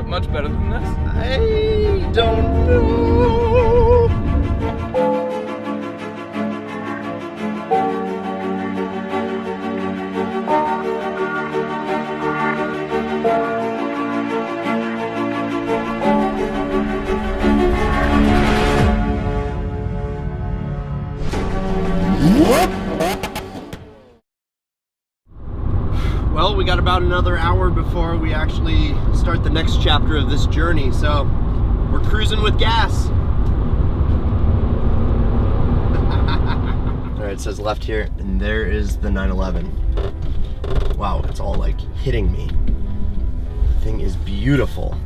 much better than this? I don't know. Well, we got about another hour before we actually start the next chapter of this journey, so we're cruising with gas. All right, it says left here, and there is the 911. Wow, it's all like hitting me. The thing is beautiful.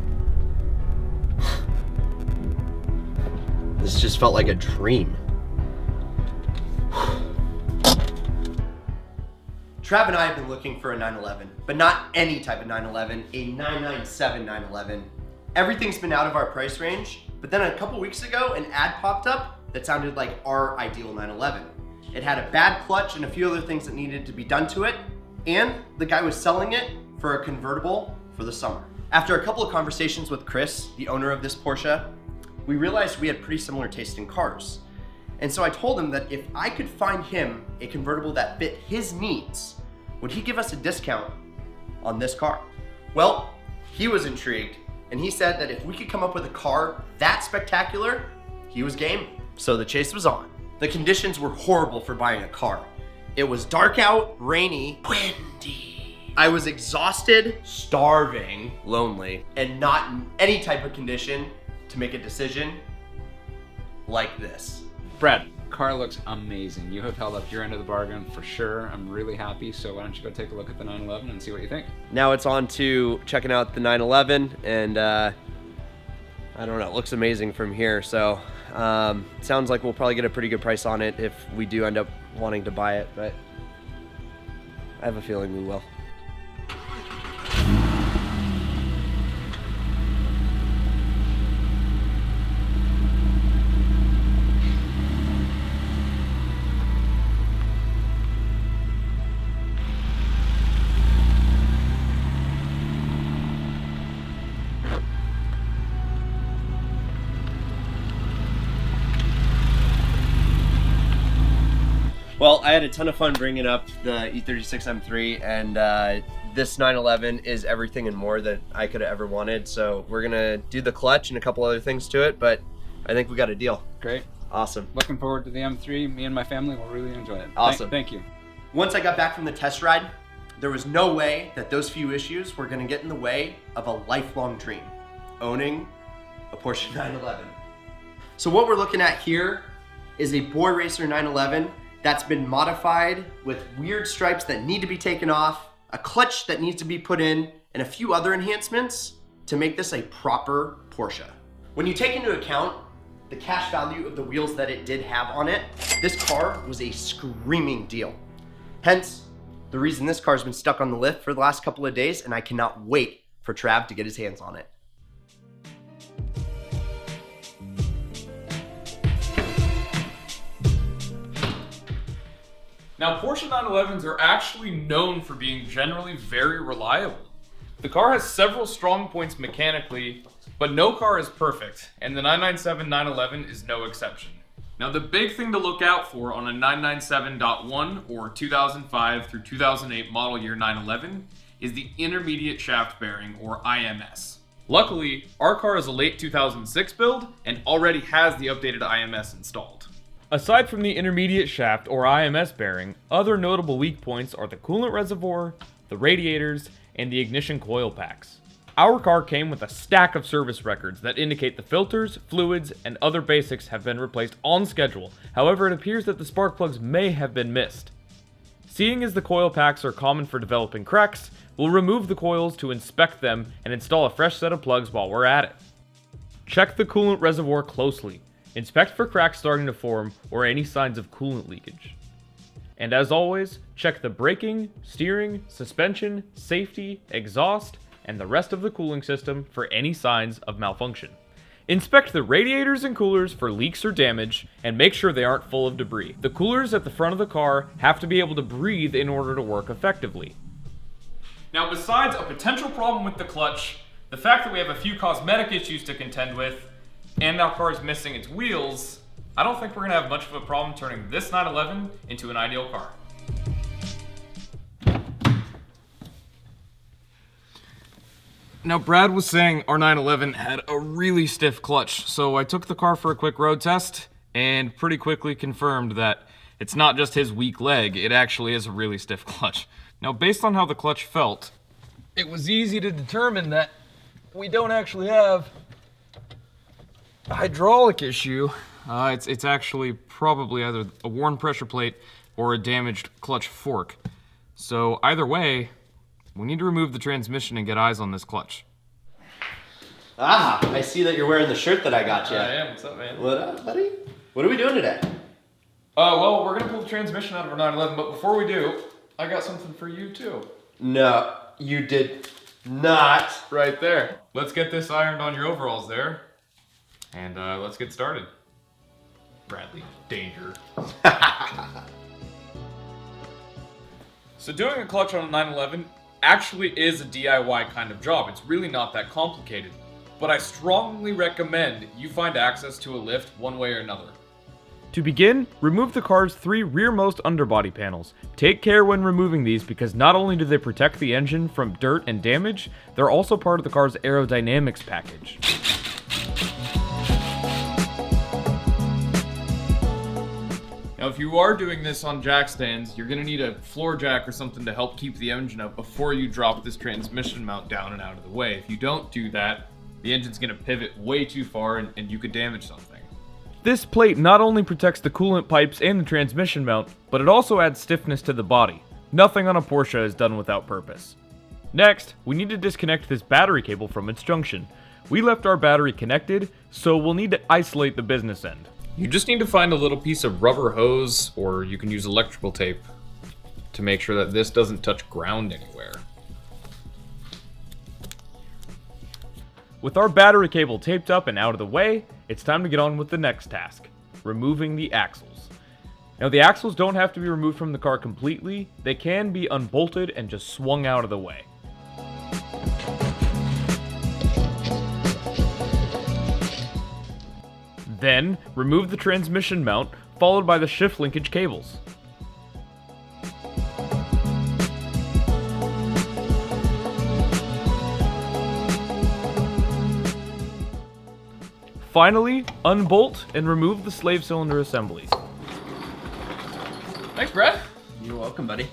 This just felt like a dream. Trav and I have been looking for a 911, but not any type of 911, a 997 911. Everything's been out of our price range, but then a couple weeks ago, an ad popped up that sounded like our ideal 911. It had a bad clutch and a few other things that needed to be done to it, and the guy was selling it for a convertible for the summer. After a couple of conversations with Chris, the owner of this Porsche, we realized we had pretty similar taste in cars. And so I told him that if I could find him a convertible that fit his needs, would he give us a discount on this car? Well, he was intrigued, and he said that if we could come up with a car that spectacular, he was game. So the chase was on. The conditions were horrible for buying a car. It was dark out, rainy, windy. I was exhausted, starving, lonely, and not in any type of condition to make a decision like this. Brad, car looks amazing. You have held up your end of the bargain for sure. I'm really happy. So why don't you go take a look at the 911 and see what you think? Now it's on to checking out the 911, and I don't know, it looks amazing from here. So sounds like we'll probably get a pretty good price on it if we do end up wanting to buy it, but I have a feeling we will. Well, I had a ton of fun bringing up the E36 M3, and this 911 is everything and more that I could have ever wanted. So we're gonna do the clutch and a couple other things to it, but I think we got a deal. Great. Awesome. Looking forward to the M3. Me and my family will really enjoy it. Awesome. Thank you. Once I got back from the test ride, there was no way that those few issues were gonna get in the way of a lifelong dream, owning a Porsche 911. So what we're looking at here is a Boy Racer 911 that's been modified with weird stripes that need to be taken off, a clutch that needs to be put in, and a few other enhancements to make this a proper Porsche. When you take into account the cash value of the wheels that it did have on it, this car was a screaming deal. Hence, the reason this car's been stuck on the lift for the last couple of days, and I cannot wait for Trav to get his hands on it. Now, Porsche 911s are actually known for being generally very reliable. The car has several strong points mechanically, but no car is perfect, and the 997 911 is no exception. Now, the big thing to look out for on a 997.1 or 2005 through 2008 model year 911 is the intermediate shaft bearing, or IMS. Luckily, our car is a late 2006 build and already has the updated IMS installed. Aside from the intermediate shaft or IMS bearing, other notable weak points are the coolant reservoir, the radiators, and the ignition coil packs. Our car came with a stack of service records that indicate the filters, fluids, and other basics have been replaced on schedule. However, it appears that the spark plugs may have been missed. Seeing as the coil packs are common for developing cracks, we'll remove the coils to inspect them and install a fresh set of plugs while we're at it. Check the coolant reservoir closely. Inspect for cracks starting to form or any signs of coolant leakage. And as always, check the braking, steering, suspension, safety, exhaust, and the rest of the cooling system for any signs of malfunction. Inspect the radiators and coolers for leaks or damage, and make sure they aren't full of debris. The coolers at the front of the car have to be able to breathe in order to work effectively. Now, besides a potential problem with the clutch, The fact that we have a few cosmetic issues to contend with, and our car is missing its wheels, I don't think we're gonna have much of a problem turning this 911 into an ideal car. Now, Brad was saying our 911 had a really stiff clutch, so I took the car for a quick road test and pretty quickly confirmed that it's not just his weak leg, it actually is a really stiff clutch. Now, based on how the clutch felt, it was easy to determine that we don't actually have a hydraulic issue. It's actually probably either a worn pressure plate or a damaged clutch fork. So either way, we need to remove the transmission and get eyes on this clutch. Ah, I see that you're wearing the shirt that I got you. I am. What's up, man? What up, buddy? What are we doing today? Well, we're gonna pull the transmission out of our 911, but before we do, I got something for you too. No, you did not. Right there. Let's get this ironed on your overalls there, and let's get started. Bradley, danger. So doing a clutch on a 911 actually is a DIY kind of job. It's really not that complicated. But I strongly recommend you find access to a lift one way or another. To begin, remove the car's 3 rearmost underbody panels. Take care when removing these because not only do they protect the engine from dirt and damage, they're also part of the car's aerodynamics package. Now, if you are doing this on jack stands, you're gonna need a floor jack or something to help keep the engine up before you drop this transmission mount down and out of the way. If you don't do that, the engine's gonna pivot way too far and you could damage something. This plate not only protects the coolant pipes and the transmission mount, but it also adds stiffness to the body. Nothing on a Porsche is done without purpose. Next, we need to disconnect this battery cable from its junction. We left our battery connected, so we'll need to isolate the business end. You just need to find a little piece of rubber hose, or you can use electrical tape to make sure that this doesn't touch ground anywhere. With our battery cable taped up and out of the way, it's time to get on with the next task, removing the axles. Now the axles don't have to be removed from the car completely, they can be unbolted and just swung out of the way. Then, remove the transmission mount, followed by the shift linkage cables. Finally, unbolt and remove the slave cylinder assemblies. Thanks, Brad. You're welcome, buddy.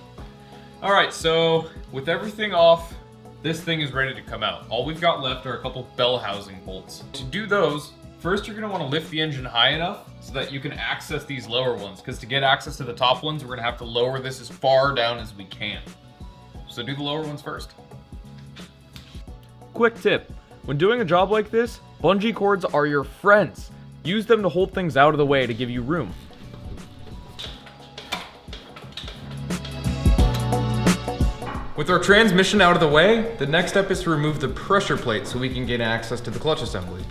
All right, so with everything off, this thing is ready to come out. All we've got left are a couple bell housing bolts. To do those, first you're gonna wanna lift the engine high enough so that you can access these lower ones, because to get access to the top ones, we're gonna have to lower this as far down as we can. So do the lower ones first. Quick tip, when doing a job like this, bungee cords are your friends. Use them to hold things out of the way to give you room. With our transmission out of the way, the next step is to remove the pressure plate so we can gain access to the clutch assembly.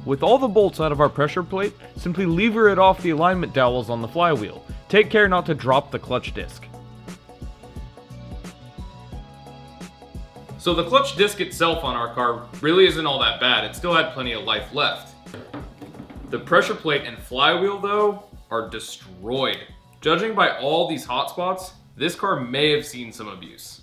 With all the bolts out of our pressure plate, simply lever it off the alignment dowels on the flywheel. Take care not to drop the clutch disc. So the clutch disc itself on our car really isn't all that bad. It still had plenty of life left. The pressure plate and flywheel, though, are destroyed. Judging by all these hot spots, this car may have seen some abuse.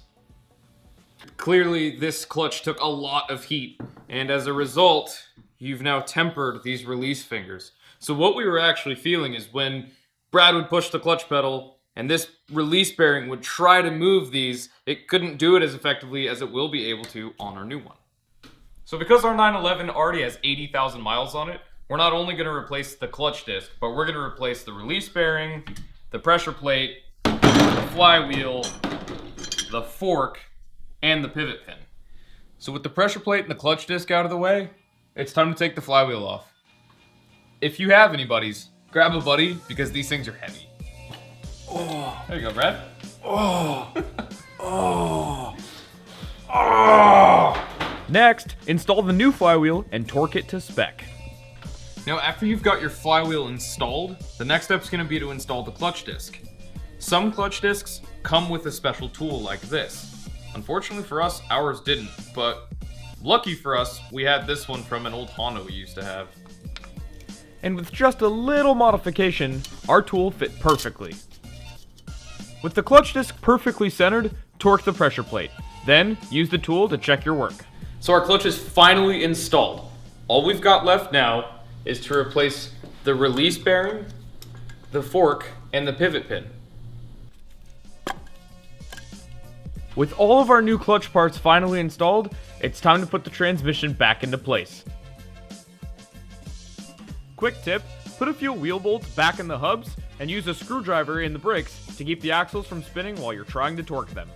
Clearly, this clutch took a lot of heat, and as a result, you've now tempered these release fingers. So what we were actually feeling is when Brad would push the clutch pedal and this release bearing would try to move these, it couldn't do it as effectively as it will be able to on our new one. So because our 911 already has 80,000 miles on it, we're not only going to replace the clutch disc, but we're going to replace the release bearing, the pressure plate, the flywheel, the fork, and the pivot pin. So with the pressure plate and the clutch disc out of the way, it's time to take the flywheel off. If you have any buddies, grab a buddy because these things are heavy. Oh. There you go, Brad. Next, install the new flywheel and torque it to spec. Now, after you've got your flywheel installed, the next step is going to be to install the clutch disc. Some clutch discs come with a special tool like this. Unfortunately for us, ours didn't, but lucky for us, we had this one from an old Honda we used to have. And with just a little modification, our tool fit perfectly. With the clutch disc perfectly centered, torque the pressure plate. Then, use the tool to check your work. So our clutch is finally installed. All we've got left now is to replace the release bearing, the fork, and the pivot pin. With all of our new clutch parts finally installed, it's time to put the transmission back into place. Quick tip, put a few wheel bolts back in the hubs and use a screwdriver in the brakes to keep the axles from spinning while you're trying to torque them.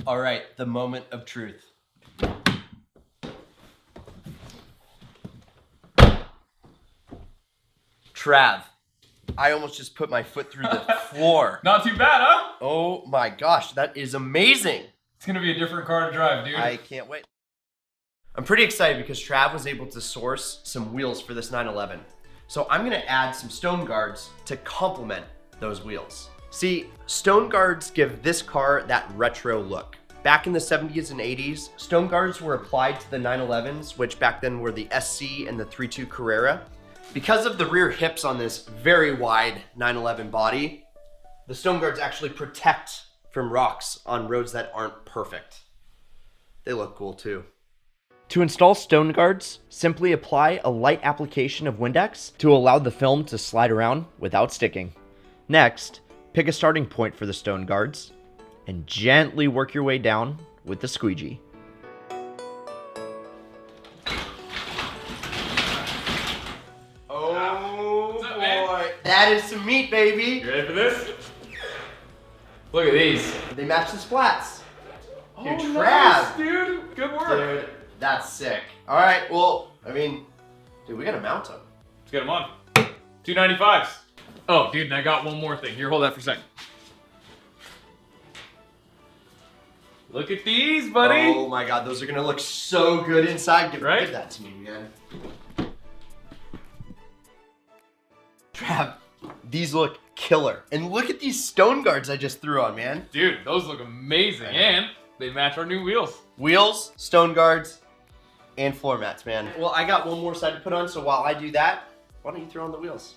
All right, the moment of truth. Trav, I almost just put my foot through the floor. Not too bad, huh? Oh my gosh, that is amazing. It's gonna be a different car to drive, dude. I can't wait. I'm pretty excited because Trav was able to source some wheels for this 911. So I'm gonna add some stone guards to complement those wheels. See, stone guards give this car that retro look. Back in the 70s and 80s, stone guards were applied to the 911s, which back then were the SC and the 3.2 Carrera. Because of the rear hips on this very wide 911 body, the stone guards actually protect from rocks on roads that aren't perfect. They look cool too. To install stone guards, simply apply a light application of Windex to allow the film to slide around without sticking. Next, pick a starting point for the stone guards and gently work your way down with the squeegee. Oh What's up, man? boy, that is some meat, baby. You ready for this? Look at these. They match the splats. Dude, Oh, Trav. nice, dude. Good work. Dude, that's sick. All right, well, I mean, dude, we gotta mount them. Let's get them on. 295s. Oh, dude, and I got one more thing. Here, hold that for a second. Look at these, buddy. Oh my God, those are gonna look so good inside. Give Right? that to me, man. Trav, these look killer. And look at these stone guards I just threw on, man. Dude, those look amazing, and they match our new wheels. Wheels, stone guards, and floor mats, man. Well, I got one more side to put on, so while I do that, why don't you throw on the wheels?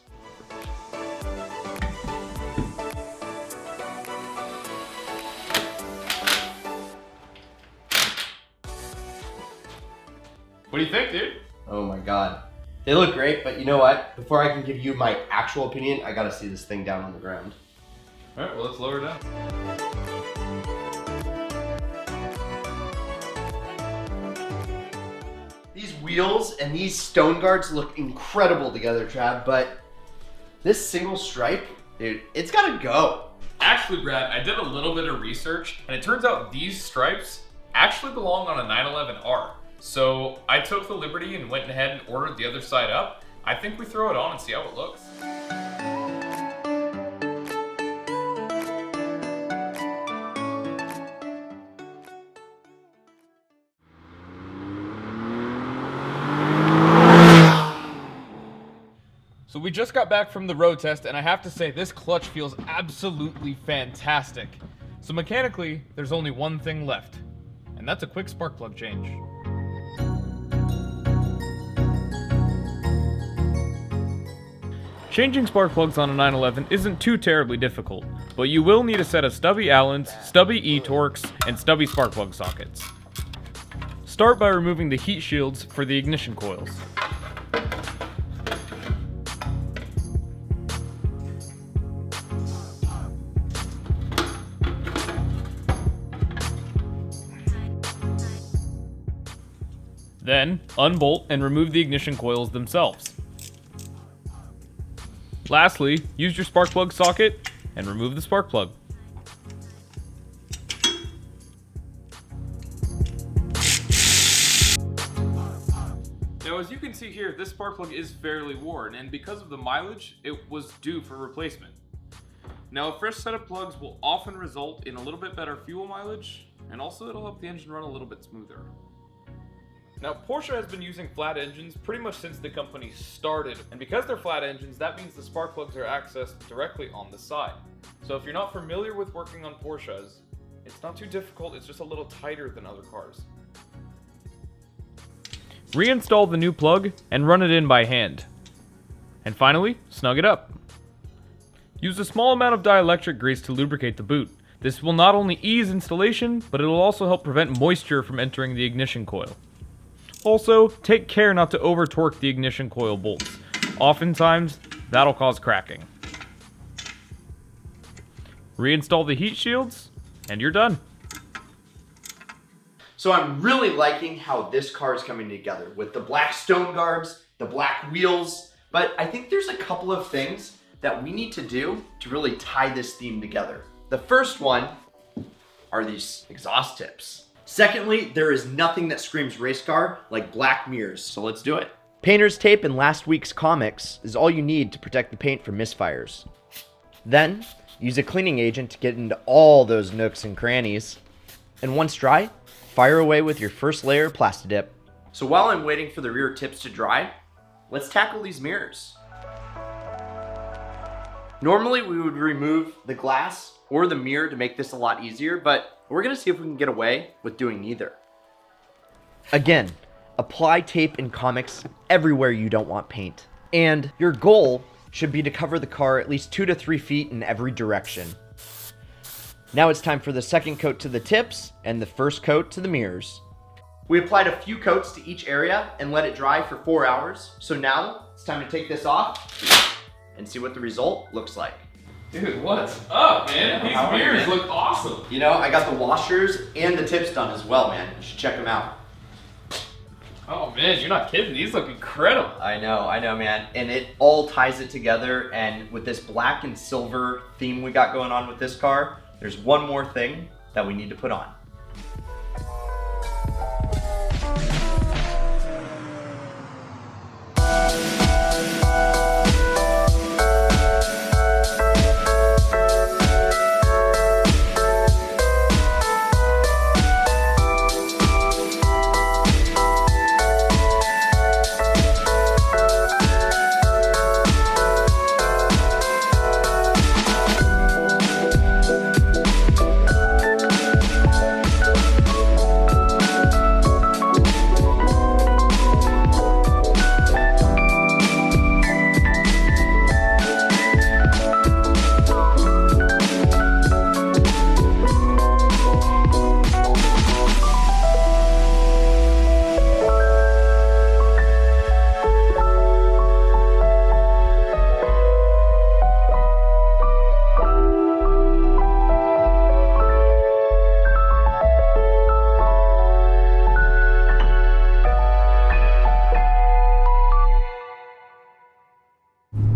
What do you think, dude? Oh my God. They look great, but you know what? Before I can give you my actual opinion, I gotta see this thing down on the ground. All right, well, let's lower it down. These wheels and these stone guards look incredible together, Trav, but this single stripe, dude, it's gotta go. Actually, Brad, I did a little bit of research, and it turns out these stripes actually belong on a 911R. So I took the liberty and went ahead and ordered the other side up. I think we throw it on and see how it looks. So we just got back from the road test, and I have to say this clutch feels absolutely fantastic. So mechanically, there's only one thing left, and that's a quick spark plug change. Changing spark plugs on a 911 isn't too terribly difficult, but you will need a set of stubby Allens, stubby E-Torques, and stubby spark plug sockets. Start by removing the heat shields for the ignition coils. Then, unbolt and remove the ignition coils themselves. Lastly, use your spark plug socket and remove the spark plug. Now Now, as you can see here, this spark plug is fairly worn, and because of the mileage, it was due for replacement. Now, a fresh set of plugs will often result in a little bit better fuel mileage, and also it'll help the engine run a little bit smoother. Now, Porsche has been using flat engines pretty much since the company started, and because they're flat engines, that means the spark plugs are accessed directly on the side. So if you're not familiar with working on Porsches, it's not too difficult, it's just a little tighter than other cars. Reinstall the new plug and run it in by hand. And finally, snug it up. Use a small amount of dielectric grease to lubricate the boot. This will not only ease installation, but it will also help prevent moisture from entering the ignition coil. Also, take care not to over-torque the ignition coil bolts. Oftentimes, that'll cause cracking. Reinstall the heat shields, and you're done. So I'm really liking how this car is coming together with the black stone guards, the black wheels, but I think there's a couple of things that we need to do to really tie this theme together. The first one are these exhaust tips. Secondly, there is nothing that screams race car like black mirrors, so let's do it. Painter's tape in last week's comics is all you need to protect the paint from misfires. Then, use a cleaning agent to get into all those nooks and crannies. And once dry, fire away with your first layer of Plastidip. So while I'm waiting for the rear tips to dry, let's tackle these mirrors. Normally we would remove the glass or the mirror to make this a lot easier, but we're gonna see if we can get away with doing neither. Again, apply tape in comics everywhere you don't want paint. And your goal should be to cover the car at least 2 to 3 feet in every direction. Now it's time for the second coat to the tips and the first coat to the mirrors. We applied a few coats to each area and let it dry for 4 hours. So now it's time to take this off and see what the result looks like. Dude, what's up, man? These mirrors look awesome. You know, I got the washers and the tips done as well, man. You should check them out. Oh man, you're not kidding. These look incredible. I know, man. And it all ties it together. And with this black and silver theme we got going on with this car, there's one more thing that we need to put on.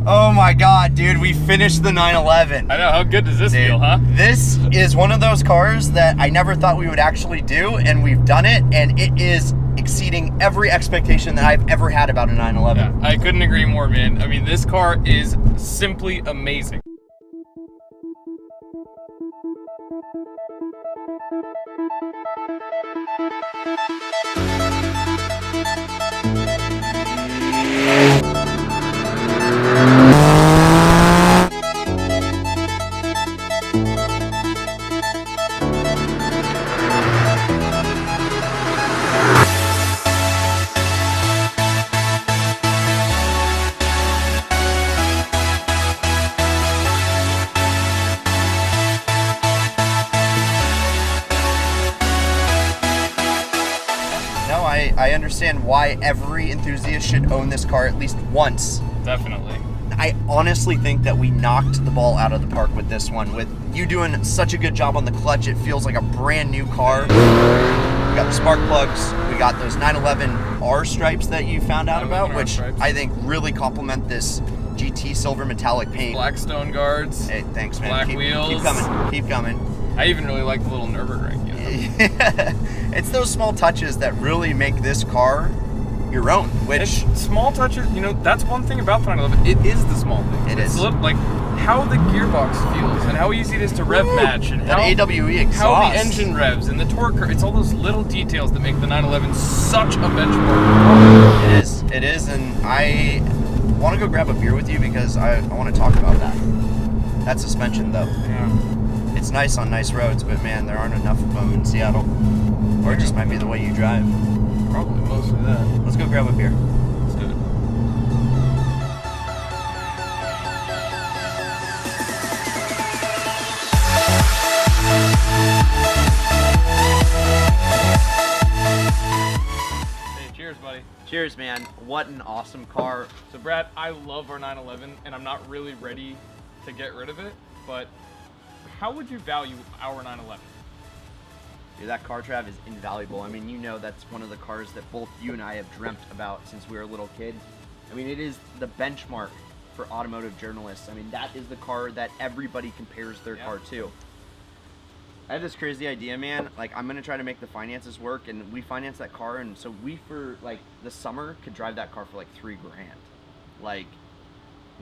Oh my God, dude, we finished the 911. I know, how good does this feel, huh? This is one of those cars that I never thought we would actually do, and we've done it, and it is exceeding every expectation that I've ever had about a 911. Yeah, I couldn't agree more, man. I mean, this car is simply amazing. I understand why every enthusiast should own this car at least once. Definitely. I honestly think that we knocked the ball out of the park with this one. With you doing such a good job on the clutch, it feels like a brand new car. We got the spark plugs, we got those 911R stripes that you found out about, which I think really complement this GT silver metallic paint. Black stone guards. Hey, thanks, man. Black wheels. Keep coming. Keep coming. I even really like the little Nürburgring, you know? It's those small touches that really make this car your own, which It's small touches, you know, that's one thing about the 911. It is the small things. It It's is. like how the gearbox feels and how easy it is to rev match and that how AWE exhaust. how the engine revs and the torque. It's all those little details that make the 911 such a benchmark. It is, and I want to go grab a beer with you because I want to talk about that. That suspension, though. Yeah. It's nice on nice roads, but man, there aren't enough of them in Seattle. Or it just might be the way you drive. Probably mostly that. Let's go grab a beer. Let's do it. Hey, cheers, buddy. Cheers, man. What an awesome car. So Brad, I love our 911 and I'm not really ready to get rid of it, but how would you value our 911? Dude, that car, Trav, is invaluable. I mean, you know that's one of the cars that both you and I have dreamt about since we were a little kid. I mean, it is the benchmark for automotive journalists. I mean, that is the car that everybody compares their car to. I have this crazy idea, man. Like, I'm gonna try to make the finances work, and we finance that car, and so we, for like the summer, could drive that car for like $3 grand. Like,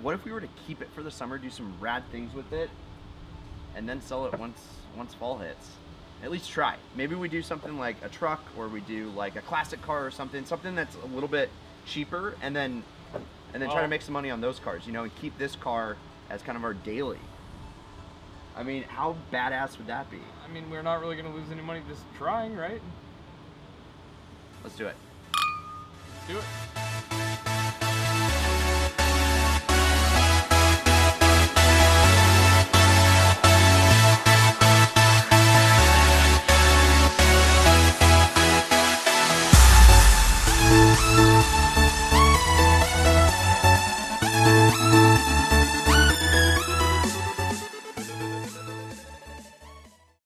what if we were to keep it for the summer, do some rad things with it, and then sell it once fall hits? At least try. Maybe we do something like a truck, or we do like a classic car or something that's a little bit cheaper, and then try to make some money on those cars, you know, and keep this car as kind of our daily. I mean, how badass would that be? I mean, we're not really going to lose any money just trying, right? Let's do it. Let's do it.